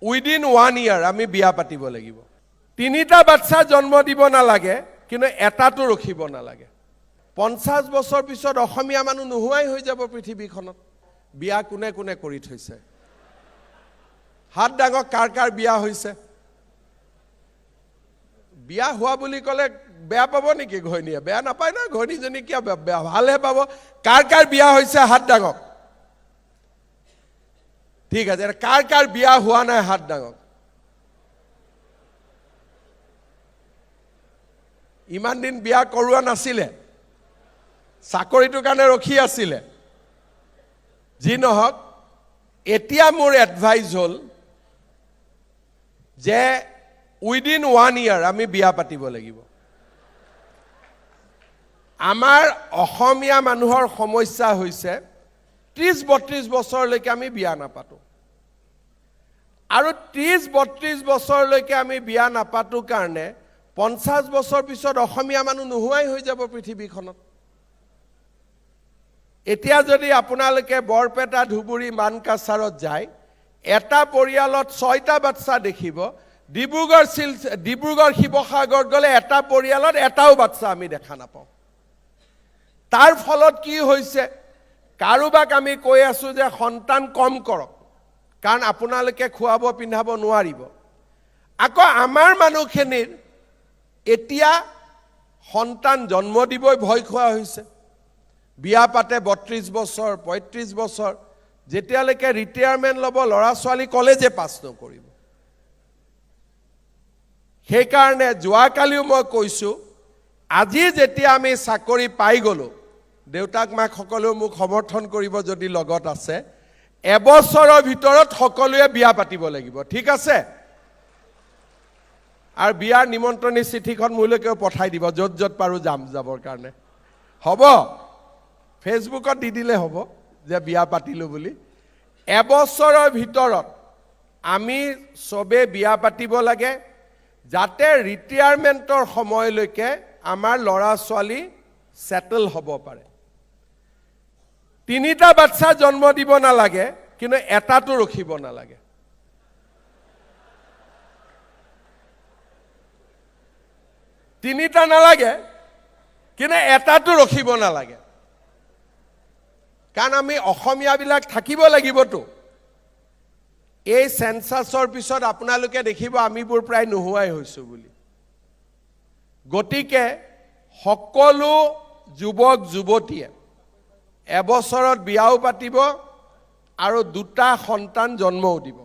Within 1 ইয়াৰ আমি বিয়া পাতিব লাগিব। 3টা বাচ্চা জন্ম দিব নালাগে, কিন্তু এটাটো ৰখিব নালাগে। 50 বছৰ পিছত অসমীয়া মানুহ নোহোৱাই হৈ যাব পৃথিৱীখনত। বিয়া কোনে কোনে কৰি থৈছে? হাত ডাঙক কাৰ কাৰ বিয়া হৈছে? বিয়া হোৱা বুলি ক'লে বেয়া পাব নেকি ঘৈণীয়ে? বেয়া নাপায় না, ঘৈণীজনী কিয় বেয়া, ভালহে পাব। কাৰ কাৰ বিয়া হৈছে হাত ডাঙক। ঠিক আছে, কাৰ কাৰ বিয়া হোৱা নাই হাত ডাঙক। ইমান দিন বিয়া কৰোৱা নাছিলে, চাকৰিটোৰ কাৰণে ৰখি আছিলে। যি নহওক, এতিয়া মোৰ এডভাইচ হ'ল যে উইদিন 1 ইয়াৰ আমি বিয়া পাতিব লাগিব। আমাৰ অসমীয়া মানুহৰ সমস্যা হৈছে 30-32 বছৰলৈকে আমি বিয়া নাপাতো, আৰু 30-32 বছৰলৈকে আমি বিয়া নাপাতো কাৰণে 50 বছৰ পিছত অসমীয়া মানুহ নোহোৱাই হৈ যাব পৃথিৱীখনত। এতিয়া যদি আপোনালোকে বৰপেটা, ধুবুৰী, মানকাছাৰত যায়, এটা পৰিয়ালত 6টা বাচ্চা দেখিব। ডিব্ৰুগড়, শিৱসাগৰত গ'লে এটা পৰিয়ালত এটাও বাচ্চা আমি দেখা নাপাওঁ। তাৰ ফলত কি হৈছে? কাৰোবাক আমি কৈ আছো যে সন্তান কম কৰক, কাৰণ আপোনালোকে খুৱাব পিন্ধাব নোৱাৰিব। আকৌ আমাৰ মানুহখিনিৰ এতিয়া সন্তান জন্ম দিবই ভয় খোৱা হৈছে। বিয়া পাতে 32 বছৰ, 35 বছৰ, যেতিয়ালৈকে ৰিটায়াৰমেণ্ট ল'ব ল'ৰা ছোৱালী কলেজে পাছ নকৰিব। সেইকাৰণে যোৱাকালিও মই কৈছোঁ, আজি যেতিয়া আমি চাকৰি পাই গ'লোঁ, দেউতাক মাক সকলেও মোক সমৰ্থন কৰিব যদি লগত আছে, এবছৰৰ ভিতৰত সকলোৱে বিয়া পাতিব লাগিব। ঠিক আছে? আৰু বিয়াৰ নিমন্ত্ৰণী চিঠিখন মোলৈকেও পঠাই দিব, য'ত য'ত পাৰোঁ যাবৰ কাৰণে। হ'ব? ফেচবুকত দি দিলে হ'ব যে বিয়া পাতিলোঁ বুলি। এবছৰৰ ভিতৰত আমি চবে বিয়া পাতিব লাগে, যাতে ৰিটায়াৰমেণ্টৰ সময়লৈকে আমাৰ ল'ৰা ছোৱালী ছেটেল হ'ব পাৰে। 3টা বাচ্চা জন্ম দিব নালাগে, কিন্তু এটাটো ৰখিব নালাগে। তিনিটা নালাগে, কিন্তু এটাটো ৰখিব নালাগে, কাৰণ আমি অসমীয়াবিলাক থাকিব লাগিবতো। এই চেন্সাছৰ পিছত আপোনালোকে দেখিব আমিবোৰ প্ৰায় নোহোৱাই হৈছোঁ বুলি। গতিকে সকলো যুৱক যুৱতীয়ে এবছৰত বিয়াও পাতিব আৰু 2টা সন্তান জন্মও দিব।